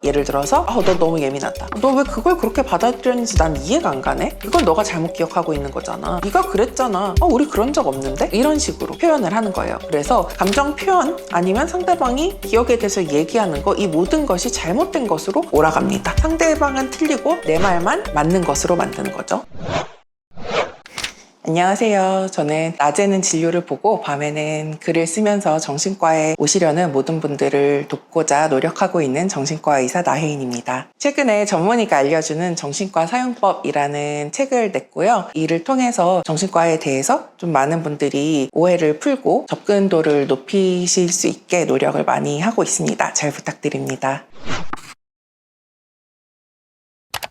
예를 들어서 너 너무 예민하다. 너 왜 그걸 그렇게 받아들였는지 난 이해가 안 가네? 그건 너가 잘못 기억하고 있는 거잖아. 네가 그랬잖아. 우리 그런 적 없는데? 이런 식으로 표현을 하는 거예요. 그래서 감정 표현 아니면 상대방이 기억에 대해서 얘기하는 거, 이 모든 것이 잘못된 것으로 몰아갑니다. 상대방은 틀리고 내 말만 맞는 것으로 만드는 거죠. 안녕하세요. 저는 낮에는 진료를 보고 밤에는 글을 쓰면서 정신과에 오시려는 모든 분들을 돕고자 노력하고 있는 정신과 의사 나혜인입니다. 최근에 전문의가 알려주는 정신과 사용법이라는 책을 냈고요. 이를 통해서 정신과에 대해서 좀 많은 분들이 오해를 풀고 접근도를 높이실 수 있게 노력을 많이 하고 있습니다. 잘 부탁드립니다.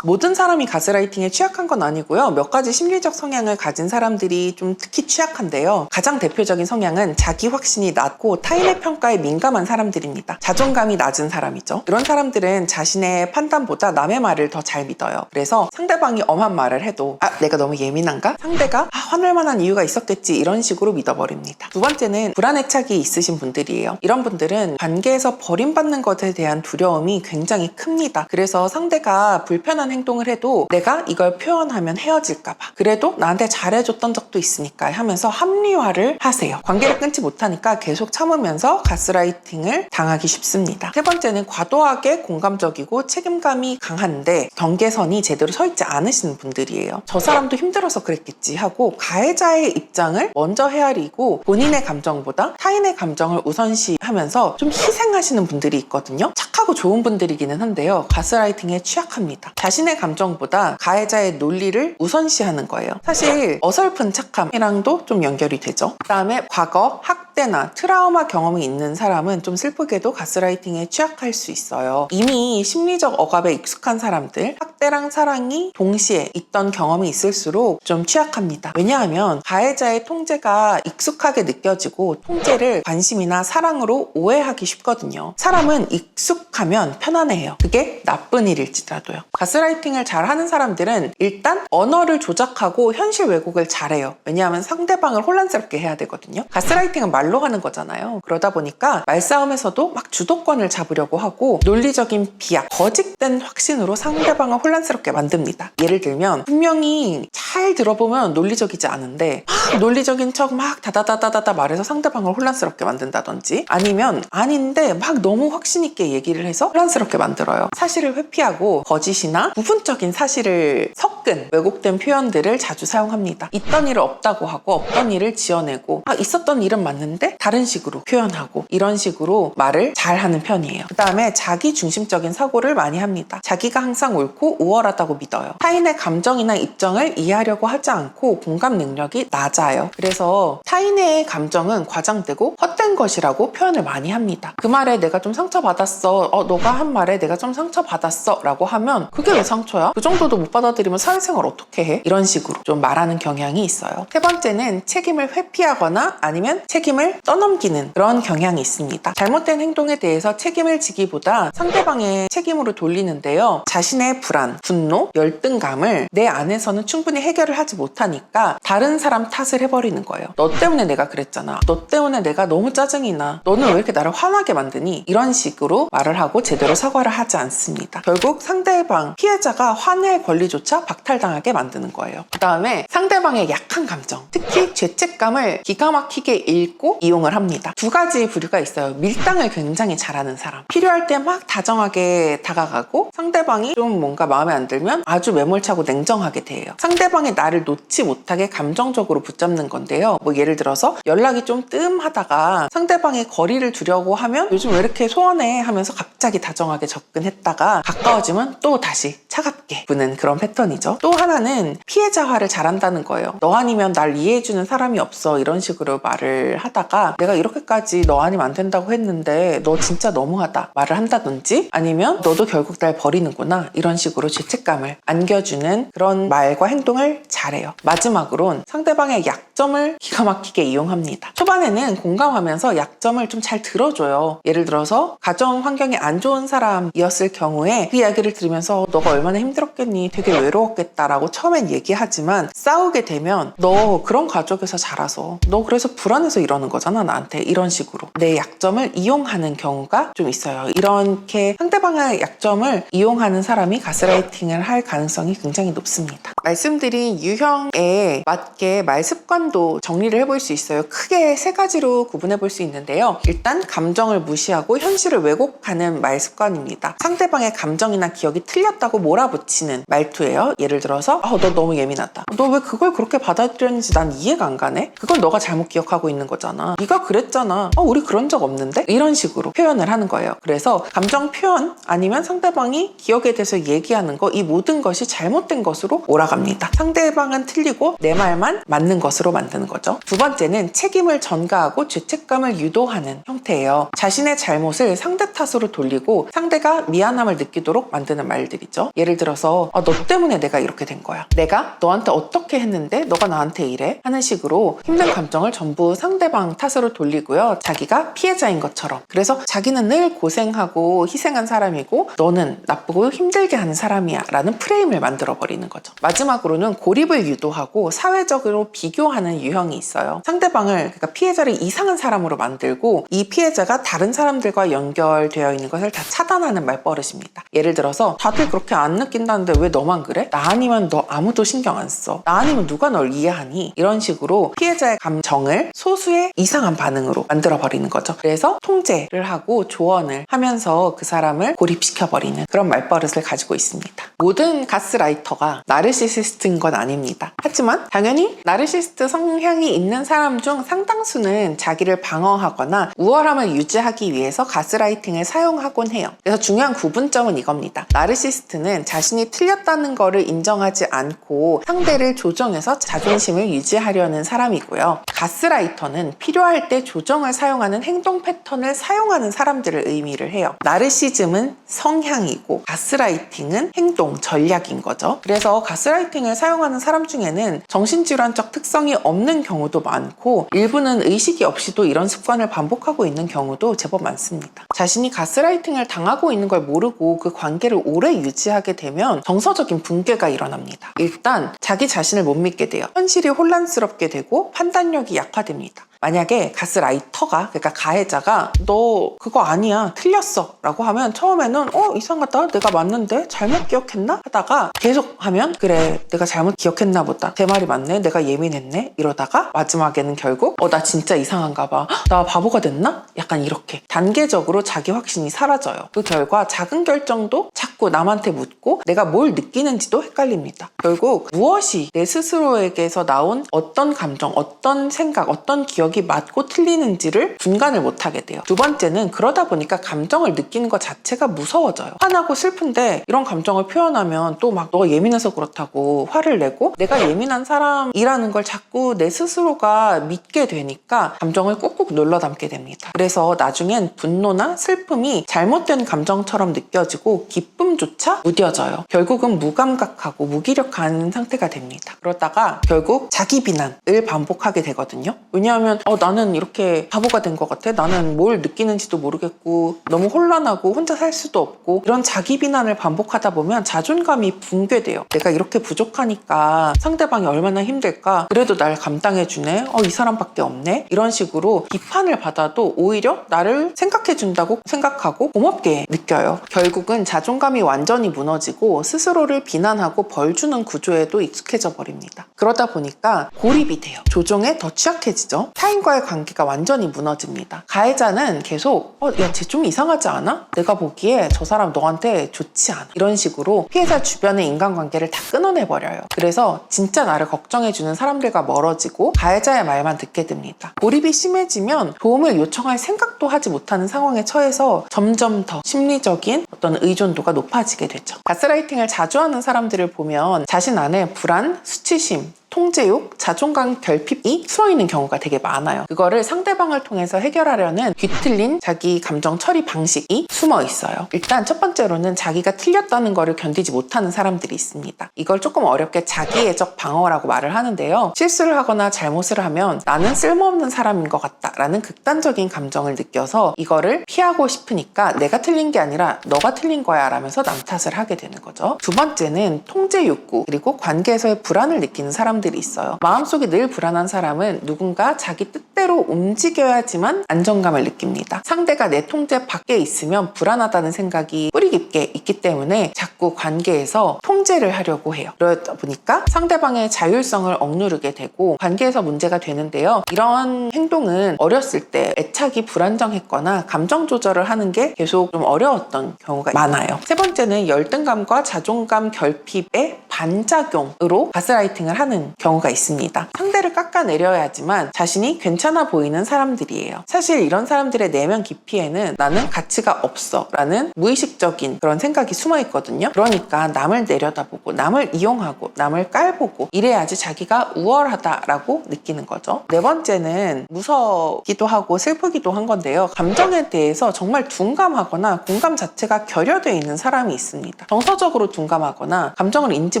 모든 사람이 가스라이팅에 취약한 건 아니고요. 몇 가지 심리적 성향을 가진 사람들이 좀 특히 취약한데요. 가장 대표적인 성향은 자기 확신이 낮고 타인의 평가에 민감한 사람들입니다. 자존감이 낮은 사람이죠. 이런 사람들은 자신의 판단보다 남의 말을 더 잘 믿어요. 그래서 상대방이 엄한 말을 해도 내가 너무 예민한가? 상대가 화낼 만한 이유가 있었겠지, 이런 식으로 믿어버립니다. 두 번째는 불안애착이 있으신 분들이에요. 이런 분들은 관계에서 버림받는 것에 대한 두려움이 굉장히 큽니다. 그래서 상대가 불편한 행동을 해도 내가 이걸 표현하면 헤어질까봐, 그래도 나한테 잘해줬던 적도 있으니까 하면서 합리화를 하세요. 관계를 끊지 못하니까 계속 참으면서 가스라이팅을 당하기 쉽습니다. 세 번째는 과도하게 공감적이고 책임감이 강한데 경계선이 제대로 서 있지 않으시는 분들이에요. 저 사람도 힘들어서 그랬겠지 하고 가해자의 입장을 먼저 헤아리고 본인의 감정보다 타인의 감정을 우선시하면서 좀 희생하시는 분들이 있거든요. 착하고 좋은 분들이기는 한데요. 가스라이팅에 취약합니다. 자신의 감정보다 가해자의 논리를 우선시하는 거예요. 사실 어설픈 착함이랑도 좀 연결이 되죠. 그 다음에 과거 학대나 트라우마 경험이 있는 사람은 좀 슬프게도 가스라이팅에 취약할 수 있어요. 이미 심리적 억압에 익숙한 사람들, 학대랑 사랑이 동시에 있던 경험이 있을수록 좀 취약합니다. 왜냐하면 가해자의 통제가 익숙하게 느껴지고 통제를 관심이나 사랑으로 오해하기 쉽거든요. 사람은 익숙하면 편안해요. 그게 나쁜 일일지라도요. 가스라이팅을 잘하는 사람들은 일단 언어를 조작하고 현실 왜곡을 잘해요. 왜냐하면 상대방을 혼란스럽게 해야 되거든요. 가스라이팅은 말로 하는 거잖아요. 그러다 보니까 말싸움에서도 막 주도권을 잡으려고 하고 논리적인 비약, 거짓된 확신으로 상대방을 혼란스럽게 만듭니다. 예를 들면 분명히 잘 들어보면 논리적이지 않은데 논리적인 척 막 다다다다다 말해서 상대방을 혼란스럽게 만든다든지, 아니면 아닌데 막 너무 확신 있게 얘기를 해서 혼란스럽게 만들어요. 사실을 회피하고 거짓이나 부분적인 사실을 섞은 왜곡된 표현들을 자주 사용합니다. 있던 일을 없다고 하고 없던 일을 지어내고 있었던 일은 맞는데 다른 식으로 표현하고, 이런 식으로 말을 잘하는 편이에요. 그 다음에 자기 중심적인 사고를 많이 합니다. 자기가 항상 옳고 우월하다고 믿어요. 타인의 감정이나 입장을 이해하려고 하지 않고 공감 능력이 낮아요. 그래서 타인의 감정은 과장되고 헛된 것이라고 표현을 많이 합니다. 그 말에 내가 좀 상처받았어, 너가 한 말에 내가 좀 상처받았어 라고 하면 그게 왜 상처야? 그 정도도 못 받아들이면 사회생활 어떻게 해? 이런 식으로 좀 말하는 경향이 있어요. 세 번째는 책임을 회피하거나 아니면 책임을 떠넘기는 그런 경향이 있습니다. 잘못된 행동에 대해서 책임을 지기보다 상대방의 책임으로 돌리는데요. 자신의 불안, 분노, 열등감을 내 안에서는 충분히 해결을 하지 못하니까 다른 사람 탓을 해버리는 거예요. 너 때문에 내가 그랬잖아. 너 때문에 내가 너무 짜증이 나. 너는 왜 이렇게 나를 화나게 만드니? 이런 식으로 말을 하고 제대로 사과를 하지 않습니다. 결국 상대방, 피해자가 화낼 권리조차 박탈당하게 만드는 거예요. 그 다음에 상대방의 약한 감정, 특히 죄책감을 기가 막히게 읽고 이용을 합니다. 두 가지 부류가 있어요. 밀당을 굉장히 잘하는 사람, 필요할 때 막 다정하게 다가가고 상대방이 좀 뭔가 마음에 안 들면 아주 매몰차고 냉정하게 대해요. 상대방이 나를 놓지 못하게 감정적으로 붙잡는 건데요. 예를 들어서 연락이 좀 뜸하다가 상대방이 거리를 두려고 하면 요즘 왜 이렇게 소원해 하면서 갑자기 다정하게 접근했다가 가까워지면 또 다시 차갑게 구는 그런 패턴이죠. 또 하나는 피해자화를 잘한다는 거예요. 너 아니면 날 이해해주는 사람이 없어, 이런 식으로 말을 하다가 내가 이렇게까지 너 아니면 안 된다고 했는데 너 진짜 너무하다 말을 한다든지, 아니면 너도 결국 날 버리는구나, 이런 식으로 죄책감을 안겨주는 그런 말과 행동을 잘해요. 마지막으론 상대방의 약점을 기가 막히게 이용합니다. 초반에는 공감하면서 약점을 좀 잘 들어줘요. 예를 들어서 가정 환경이 안 좋은 사람이었을 경우에 그 이야기를 들으면서 너가 얼마나 힘들었겠니, 되게 외로웠겠다라고 처음엔 얘기하지만 싸우게 되면 너 그런 가족에서 자라서 너 그래서 불안해서 이러는 거잖아 나한테. 이런 식으로 내 약점을 이용하는 경우가 좀 있어요. 이렇게 상대방의 약점을 이용하는 사람이 가스라이팅을 할 가능성이 굉장히 높습니다. 말씀드린 유형에 맞게 말 습관도 정리를 해볼 수 있어요. 크게 3가지로 구분해 볼 수 있는데요. 일단 감정을 무시하고 현실을 왜곡하는 말 습관입니다. 상대방의 감정이나 기억이 틀렸다고 몰아붙이는 말투예요. 예를 들어서 너 너무 예민하다. 너 왜 그걸 그렇게 받아들였는지 난 이해가 안 가네? 그건 너가 잘못 기억하고 있는 거잖아. 네가 그랬잖아. 우리 그런 적 없는데? 이런 식으로 표현을 하는 거예요. 그래서 감정 표현 아니면 상대방이 기억에 대해서 얘기하는 거, 이 모든 것이 잘못된 것으로 몰아갑니다. 상대방은 틀리고 내 말만 맞는 것으로 만드는 거죠. 두 번째는 책임을 전가하고 죄책감을 유도하는 형태예요. 자신의 잘못을 상대 탓으로 돌리고 상대가 미안함을 느끼도록 만드는 말들이죠. 예를 들어서 너 때문에 내가 이렇게 된 거야. 내가 너한테 어떻게 했는데 너가 나한테 이래? 하는 식으로 힘든 감정을 전부 상대방 탓으로 돌리고요. 자기가 피해자인 것처럼. 그래서 자기는 늘 고생하고 희생한 사람이고 너는 나쁘고 힘들게 하는 사람이야 라는 프레임을 만들어 버리는 거죠. 마지막으로는 고립을 유도하고 사회적으로 비교하는 유형이 있어요. 상대방을, 그러니까 피해자를 이상한 사람으로 만들고 이 피해자가 다른 사람들과 연결되어 있는 것을 다 차단하는 말버릇입니다. 예를 들어서 다들 그렇게 안 느낀다는데 왜 너만 그래? 나 아니면 너 아무도 신경 안 써. 나 아니면 누가 널 이해하니? 이런 식으로 피해자의 감정을 소수의 이상한 반응으로 만들어 버리는 거죠. 그래서 통제를 하고 조언을 하면서 그 사람을 고립시켜버리는 그런 말버릇을 가지고 있습니다. 모든 가스라이터가 나르시시스트인 건 아닙니다. 하지만 당연히 나르시시스트 성향이 있는 사람 중 상당수는 자기를 방어하거나 우월함을 유지하기 위해서 가스라이팅을 사용하곤 해요. 그래서 중요한 구분점은 이겁니다. 나르시시스트는 자신이 틀렸다는 거를 인정하지 않고 상대를 조정해서 자존심을 유지하려는 사람이고요. 가스라이터는 필요할 때 조정을 사용하는 행동 패턴을 사용하는 사람들을 의미를 해요. 나르시즘은 성향이고 가스라이팅은 행동, 전략인 거죠. 그래서 가스라이팅을 사용하는 사람 중에는 정신질환적 특성이 없는 경우도 많고 일부는 의식이 없이도 이런 습관을 반복하고 있는 경우도 제법 많습니다. 자신이 가스라이팅을 당하고 있는 걸 모르고 그 관계를 오래 유지하게 되면 정서적인 붕괴가 일어납니다. 일단 자기 자신을 못 믿게 돼요. 현실이 혼란스럽게 되고 판단력이 약화됩니다. 만약에 가스라이터가, 그러니까 가해자가 너 그거 아니야, 틀렸어 라고 하면 처음에는 이상하다, 내가 맞는데 잘못 기억했나? 하다가 계속 하면 그래, 내가 잘못 기억했나 보다, 제 말이 맞네, 내가 예민했네, 이러다가 마지막에는 결국 나 진짜 이상한가 봐, 나 바보가 됐나? 약간 이렇게 단계적으로 자기 확신이 사라져요. 그 결과 작은 결정도 자꾸 남한테 묻고 내가 뭘 느끼는지도 헷갈립니다. 결국 무엇이 내 스스로에게서 나온 어떤 감정, 어떤 생각, 어떤 기억이 맞고 틀리는지를 분간을 못하게 돼요. 두 번째는 그러다 보니까 감정을 느끼는 것 자체가 무서워져요. 화나고 슬픈데 이런 감정을 표현하면 또 막 너가 예민해서 그렇다고 화를 내고 내가 예민한 사람이라는 걸 자꾸 내 스스로가 믿게 되니까 감정을 꾹꾹 눌러 담게 됩니다. 그래서 나중엔 분노나 슬픔이 잘못된 감정처럼 느껴지고 기쁨조차 무뎌져요. 결국은 무감각하고 무기력한 상태가 됩니다. 그러다가 결국 자기 비난을 반복하게 되거든요. 왜냐하면 나는 이렇게 바보가 된 것 같아. 나는 뭘 느끼는지도 모르겠고 너무 혼란하고 혼자 살 수도 없고, 이런 자기 비난을 반복하다 보면 자존감이 붕괴돼요. 내가 이렇게 부족하니까 상대방이 얼마나 힘들까? 그래도 날 감당해주네. 이 사람밖에 없네. 이런 식으로 비판을 받아도 오히려 나를 생각해준다고 생각하고 고맙게 느껴요. 결국은 자존감이 완전히 무너지고 스스로를 비난하고 벌 주는 구조에도 익숙해져 버립니다. 그러다 보니까 고립이 돼요. 조종에 더 취약해지죠. 타인과의 관계가 완전히 무너집니다. 가해자는 계속 야, 쟤 좀 이상하지 않아? 내가 보기에 저 사람 너한테 좋지 않아. 이런 식으로 피해자 주변의 인간관계를 다 끊어내버려요. 그래서 진짜 나를 걱정해주는 사람들과 멀어지고 가해자의 말만 듣게 됩니다. 고립이 심해지면 도움을 요청할 생각도 하지 못하는 상황에 처해서 점점 더 심리적인 어떤 의존도가 높아지게 되죠. 가스라이팅을 자주 하는 사람들을 보면 자신 안에 불안, 수치심, 통제욕, 자존감 결핍이 숨어있는 경우가 되게 많아요. 그거를 상대방을 통해서 해결하려는 뒤틀린 자기 감정 처리 방식이 숨어 있어요. 일단 첫 번째로는 자기가 틀렸다는 거를 견디지 못하는 사람들이 있습니다. 이걸 조금 어렵게 자기애적 방어라고 말을 하는데요. 실수를 하거나 잘못을 하면 나는 쓸모없는 사람인 것 같다 라는 극단적인 감정을 느껴서 이거를 피하고 싶으니까 내가 틀린 게 아니라 너가 틀린 거야 라면서 남 탓을 하게 되는 거죠. 두 번째는 통제 욕구, 그리고 관계에서의 불안을 느끼는 사람들 사람들이 있어요. 마음속에 늘 불안한 사람은 누군가 자기 뜻대로 움직여야지만 안정감을 느낍니다. 상대가 내 통제 밖에 있으면 불안하다는 생각이 뿌리 깊게 있기 때문에 자꾸 관계에서 통제를 하려고 해요. 그러다 보니까 상대방의 자율성을 억누르게 되고 관계에서 문제가 되는데요. 이런 행동은 어렸을 때 애착이 불안정했거나 감정 조절을 하는 게 계속 좀 어려웠던 경우가 많아요. 세 번째는 열등감과 자존감 결핍의 반작용으로 가스라이팅을 하는 경우가 있습니다. 상대를 깎아내려야지만 자신이 괜찮아 보이는 사람들이에요. 사실 이런 사람들의 내면 깊이에는 나는 가치가 없어 라는 무의식적인 그런 생각이 숨어 있거든요. 그러니까 남을 내려다보고 남을 이용하고 남을 깔보고 이래야지 자기가 우월하다라고 느끼는 거죠. 네 번째는 무섭기도 하고 슬프기도 한 건데요. 감정에 대해서 정말 둔감하거나 공감 자체가 결여되어 있는 사람이 있습니다. 정서적으로 둔감하거나 감정을 인지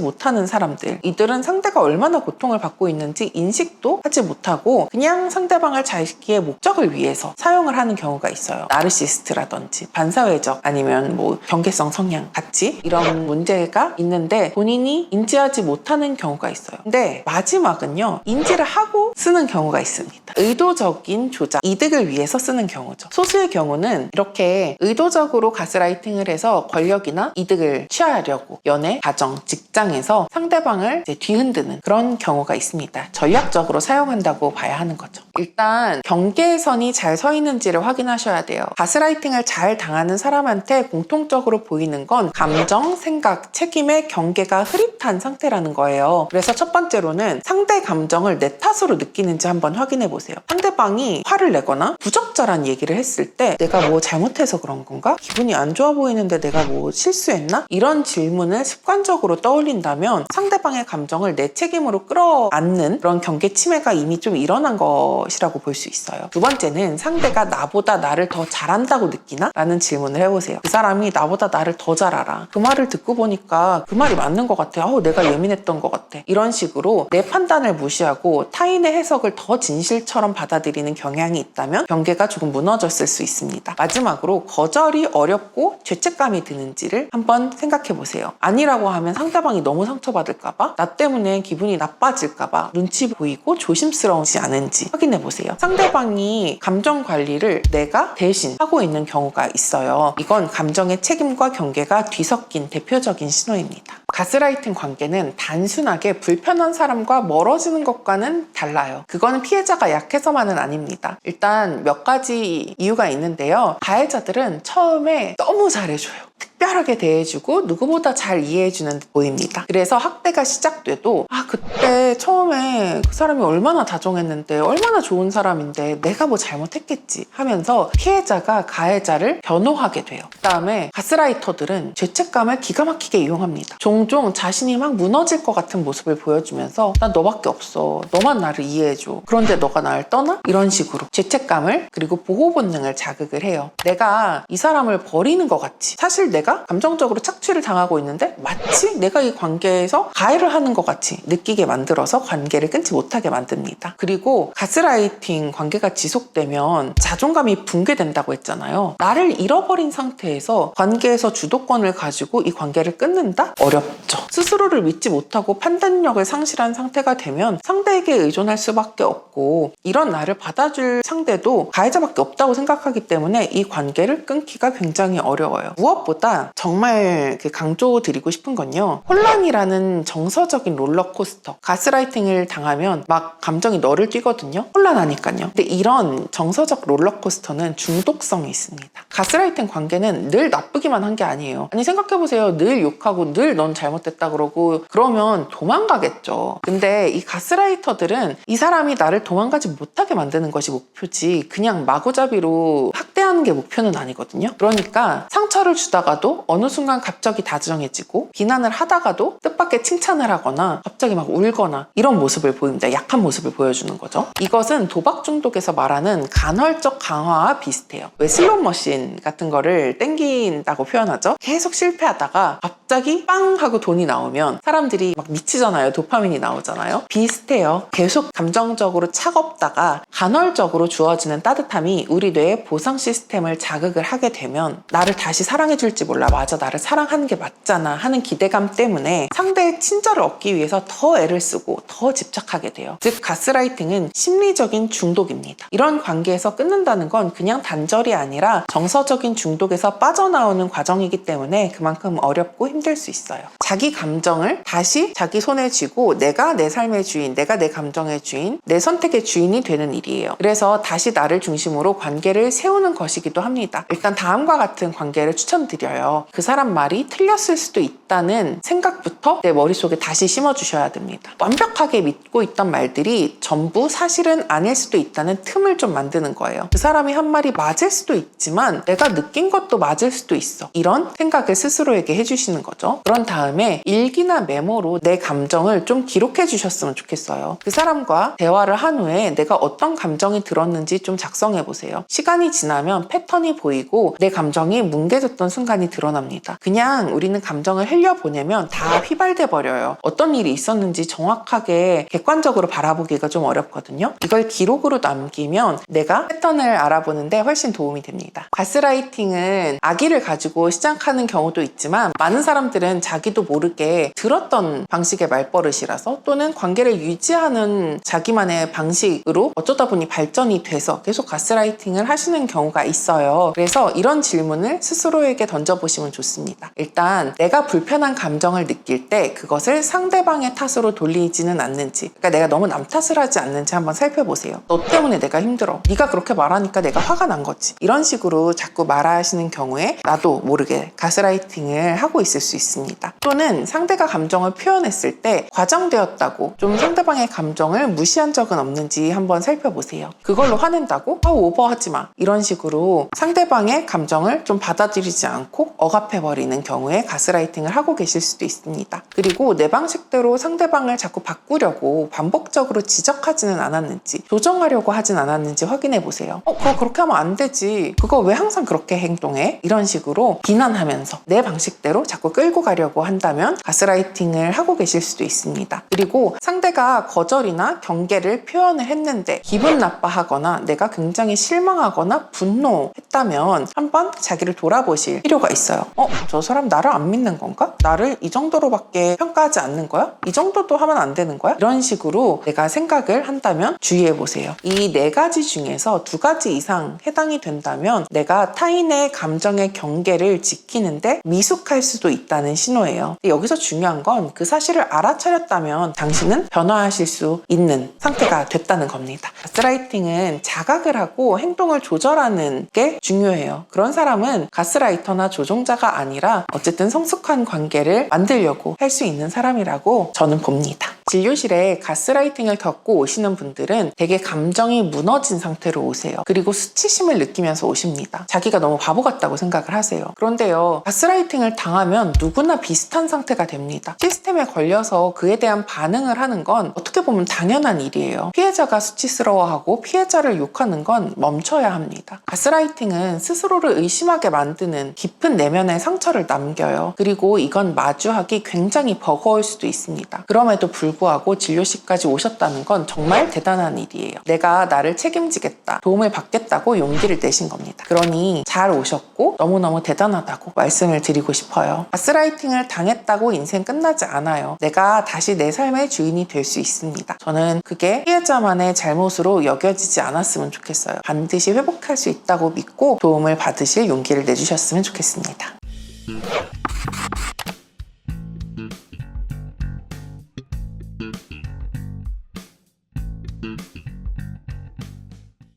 못하는 사람들, 이들은 상대가 얼마나 고통을 받고 있는지 인식도 하지 못하고 그냥 상대방을 자기의 목적을 위해서 사용을 하는 경우가 있어요. 나르시스트라든지 반사회적 아니면 뭐 경계성 성향 같이 이런 문제가 있는데 본인이 인지하지 못하는 경우가 있어요. 근데 마지막은요, 인지를 하고 쓰는 경우가 있습니다. 의도적인 조작, 이득을 위해서 쓰는 경우죠. 소수의 경우는 이렇게 의도적으로 가스라이팅을 해서 권력이나 이득을 취하려고 연애, 가정, 직장에서 상대방을 이제 뒤흔드는 그런 경우가 있습니다. 전략적으로 사용한다고 봐야 하는 거죠. 일단 경계선이 잘 서 있는지를 확인하셔야 돼요. 가스라이팅을 잘 당하는 사람한테 공통적으로 보이는 건 감정, 생각, 책임의 경계가 흐릿한 상태라는 거예요. 그래서 첫 번째로는 상대 감정을 내 탓으로 느끼는지 한번 확인해 보세요. 상대방이 화를 내거나 부적절한 얘기를 했을 때 내가 뭐 잘못해서 그런 건가? 기분이 안 좋아 보이는데 내가 뭐 실수했나? 이런 질문을 습관적으로 떠올린다면 상대방의 감정을 내 책임으로 끌어안는 그런 경계 침해가 이미 좀 일어난 것이라고 볼 수 있어요. 두 번째는 상대가 나보다 나를 더 잘한다고 느끼나? 라는 질문을 해보세요. 그 사람이 나보다 나를 더 잘 알아. 그 말을 듣고 보니까 그 말이 맞는 것 같아. 내가 예민했던 것 같아. 이런 식으로 내 판단을 무시하고 타인의 해석을 더 진실처럼 받아들이는 경향이 있다면 경계가 조금 무너졌을 수 있습니다. 마지막으로 거절이 어렵고 죄책감이 드는지를 한번 생각해 보세요. 아니라고 하면 상대방이 너무 상처받을까봐, 나 때문에 기분이 나빠질까봐 눈치 보이고 조심스러우지 않은지 확인해 보세요. 상대방이 감정 관리를 내가 대신 하고 있는 경우가 있어요. 이건 감정의 책임과 경계가 뒤섞인 대표적인 신호입니다. 가스라이팅 관계는 단순하게 불편한 사람과 멀어지는 것과는 달라요. 그거는 피해자가 약해서만은 아닙니다. 일단 몇 가지 이유가 있는데요. 가해자들은 처음에 너무 잘해줘요. 특별하게 대해주고 누구보다 잘 이해해주는 듯 보입니다. 그래서 학대가 시작돼도 그때 처음에 그 사람이 얼마나 다정했는데 얼마나 좋은 사람인데 내가 뭐 잘못했겠지 하면서 피해자가 가해자를 변호하게 돼요. 그 다음에 가스라이터들은 죄책감을 기가 막히게 이용합니다. 종종 자신이 막 무너질 것 같은 모습을 보여주면서 난 너밖에 없어. 너만 나를 이해해줘. 그런데 너가 나를 떠나? 이런 식으로 죄책감을 그리고 보호 본능을 자극을 해요. 내가 이 사람을 버리는 것 같이, 사실 내가 감정적으로 착취를 당하고 있는데 마치 내가 이 관계에서 가해를 하는 것 같이 느끼게 만들어서 관계를 끊지 못하게 만듭니다. 그리고 가스라이팅 관계가 지속되면 자존감이 붕괴된다고 했잖아요. 나를 잃어버린 상태에서 관계에서 주도권을 가지고 이 관계를 끊는다? 어렵죠. 스스로를 믿지 못하고 판단력을 상실한 상태가 되면 상대에게 의존할 수밖에 없고, 이런 나를 받아줄 상대도 가해자밖에 없다고 생각하기 때문에 이 관계를 끊기가 굉장히 어려워요. 무엇보다 정말 강조드리고 싶은 건요, 혼란이라는 정서적인 롤러코스터, 가스라이팅을 당하면 막 감정이 너를 뛰거든요. 혼란하니까요. 근데 이런 정서적 롤러코스터는 중독성이 있습니다. 가스라이팅 관계는 늘 나쁘기만 한 게 아니에요. 아니 생각해보세요. 늘 욕하고 늘 넌 잘못됐다 그러고 그러면 도망가겠죠. 근데 이 가스라이터들은 이 사람이 나를 도망가지 못하게 만드는 것이 목표지 그냥 마구잡이로 학대하는 게 목표는 아니거든요. 그러니까 상처를 주다가도 어느 순간 갑자기 다정해지고, 비난을 하다가도 뜻밖의 칭찬을 하거나 갑자기 막 울거나 이런 모습을 보입니다. 약한 모습을 보여주는 거죠. 이것은 도박 중독에서 말하는 간헐적 강화와 비슷해요. 왜 슬롯머신 같은 거를 땡긴다고 표현하죠? 계속 실패하다가 갑자기 빵 하고 돈이 나오면 사람들이 막 미치잖아요. 도파민이 나오잖아요. 비슷해요. 계속 감정적으로 차갑다가 간헐적으로 주어지는 따뜻함이 우리 뇌의 보상 시스템을 자극을 하게 되면 나를 다시 사랑해줄지 몰라. 맞아, 나를 사랑하는 게 맞잖아 하는 기대감 때문에 상대의 친절을 얻기 위해서 더 애를 쓰고 더 집착하게 돼요. 즉 가스라이팅은 심리적인 중독입니다. 이런 관계에서 끊는다는 건 그냥 단절이 아니라 정서적인 중독에서 빠져나오는 과정이기 때문에 그만큼 어렵고 힘들 수 있어요. 자기 감정을 다시 자기 손에 쥐고 내가 내 삶의 주인, 내가 내 감정의 주인, 내 선택의 주인이 되는 일이에요. 그래서 다시 나를 중심으로 관계를 세우는 것이기도 합니다. 일단 다음과 같은 관계를 추천드려요. 그 사람 말이 틀렸을 수도 있다는 생각부터 내 머릿속에 다시 심어주셔야 됩니다. 완벽하게 믿고 있던 말들이 전부 사실은 아닐 수도 있다는 틈을 좀 만드는 거예요. 그 사람이 한 말이 맞을 수도 있지만 내가 느낀 것도 맞을 수도 있어. 이런 생각을 스스로에게 해주시는 거죠. 그런 다음에 일기나 메모로 내 감정을 좀 기록해 주셨으면 좋겠어요. 그 사람과 대화를 한 후에 내가 어떤 감정이 들었는지 좀 작성해 보세요. 시간이 지나면 패턴이 보이고 내 감정이 뭉개졌던 순간이 드러납니다. 그냥 우리는 감정을 흘려보내면 다 휘발돼 버려요. 어떤 일이 있었는지 정확하게 객관적으로 바라보기가 좀 어렵거든요. 이걸 기록으로 남기면 내가 패턴을 알아보는데 훨씬 도움이 됩니다. 가스라이팅은 악의를 가지고 시작하는 경우도 있지만 많은 사람들은 자기도 모르게 들었던 방식의 말버릇이라서 또는 관계를 유지하는 자기만의 방식으로 어쩌다 보니 발전이 돼서 계속 가스라이팅을 하시는 경우가 있어요. 그래서 이런 질문을 스스로에게 던져보시면 좋습니다. 일단 내가 불편한 감정을 느낄 때 그것을 상대방의 탓으로 돌리지는 않는지, 그러니까 내가 너무 남 탓을 하지 않는지 한번 살펴보세요. 너 때문에 내가 힘들어. 네가 그렇게 말하니까 내가 화가 난 거지. 이런 식으로 자꾸 말하시는 경우에 나도 모르게 가스라이팅을 하고 있을 수 있습니다. 또는 상대가 감정을 표현했을 때 과장되었다고 좀 상대방의 감정을 무시한 적은 없는지 한번 살펴보세요. 그걸로 화낸다고? 오버하지 마. 이런 식으로 상대방의 감정을 좀 받아들이지 않고 억압해버리는 경우에 가스라이팅을 하고 계실 수도 있습니다. 그리고 내 방식대로 상대방을 자꾸 바꾸려고 반복적으로 지적하지는 않았는지, 조정하려고 하진 않았는지 확인해 보세요. 그거 그렇게 하면 안 되지. 그거 왜 항상 그렇게 행동해? 이런 식으로 비난하면서 내 방식대로 자꾸 끌고 가려고 한다면 가스라이팅을 하고 계실 수도 있습니다. 그리고 상대가 거절이나 경계를 표현을 했는데 기분 나빠하거나 내가 굉장히 실망하거나 분노했다면 한번 자기를 돌아보실 필요가 있어요. 저 사람 나를 안 믿는 건가? 나를 이 정도로밖에 평가하지 않는 거야? 이 정도도 하면 안 되는 거야? 이런 식으로 내가 생각을 한다면 주의해 보세요. 이 4가지 중에서 2가지 이상 해당이 된다면 내가 타인의 감정의 경계를 지키는데 미숙할 수도 있다는 신호예요. 여기서 중요한 건 그 사실을 알아차렸다면 당신은 변화하실 수 있는 상태가 됐다는 겁니다. 가스라이팅은 자각을 하고 행동을 조절하는 게 중요해요. 그런 사람은 가스라이터나 조종자가 아니라 어쨌든 성숙한 관계를 만들려고 할 수 있는 사람이라고 저는 봅니다. 진료실에 가스라이팅을 겪고 오시는 분들은 되게 감정이 무너진 상태로 오세요. 그리고 수치심을 느끼면서 오십니다. 자기가 너무 바보 같다고 생각을 하세요. 그런데요, 가스라이팅을 당하면 누구나 비슷한 상태가 됩니다. 시스템에 걸려서 그에 대한 반응을 하는 건 어떻게 보면 당연한 일이에요. 피해자가 수치스러워하고 피해자를 욕하는 건 멈춰야 합니다. 가스라이팅은 스스로를 의심하게 만드는 깊은 내면의 상처를 남겨요. 그리고 이건 마주하기 굉장히 버거울 수도 있습니다. 그럼에도 불구하고 진료실까지 오셨다는 건 정말 대단한 일이에요. 내가 나를 책임지겠다, 도움을 받겠다고 용기를 내신 겁니다. 그러니 잘 오셨고 너무너무 대단하다고 말씀을 드리고 싶어요. 가스라이팅을 당했다고 인생 끝나지 않아요. 내가 다시 내 삶의 주인이 될 수 있습니다. 저는 그게 피해자만의 잘못으로 여겨지지 않았으면 좋겠어요. 반드시 회복할 수 있다고 믿고 도움을 받으실 용기를 내주셨으면 좋겠습니다.